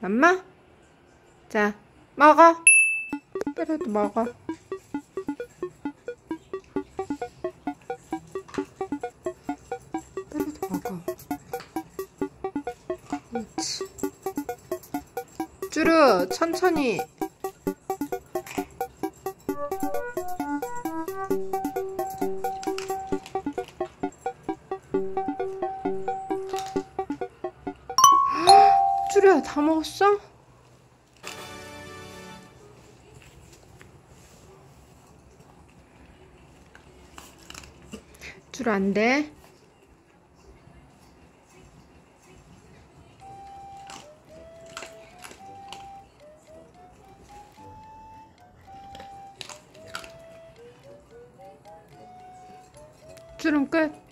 엄마? 자, 먹어. 빼빼로도 먹어. 빼빼로도 먹어. 그렇지. 쭈루, 천천히. 쭈루야, 다 먹었어? 쭈루 안 돼. 쭈루는 끝.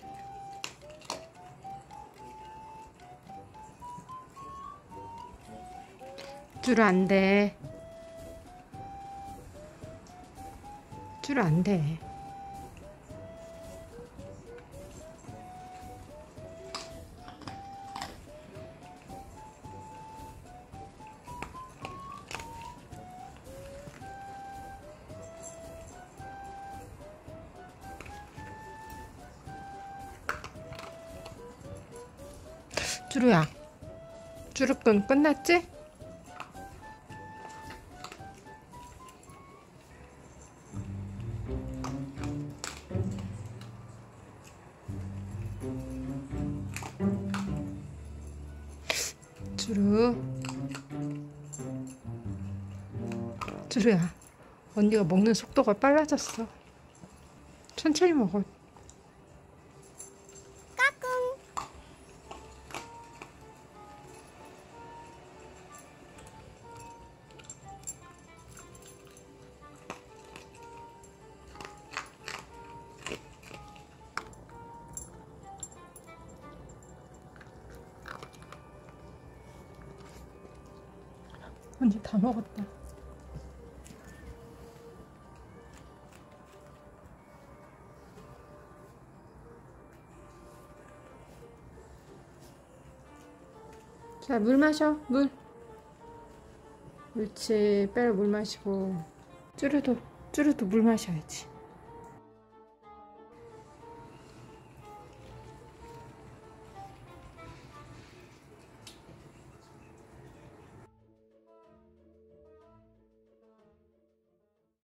쭈루 안 돼. 쭈루 안 돼. 쭈루야, 쭈루끈 끝났지? 쭈루야, 언니가 먹는 속도가 빨라졌어. 천천히 먹어. 언니 다 먹었다. 자, 물 마셔. 물. 옳지. 빼로 물 마시고. 쭈루도 물 마셔야지.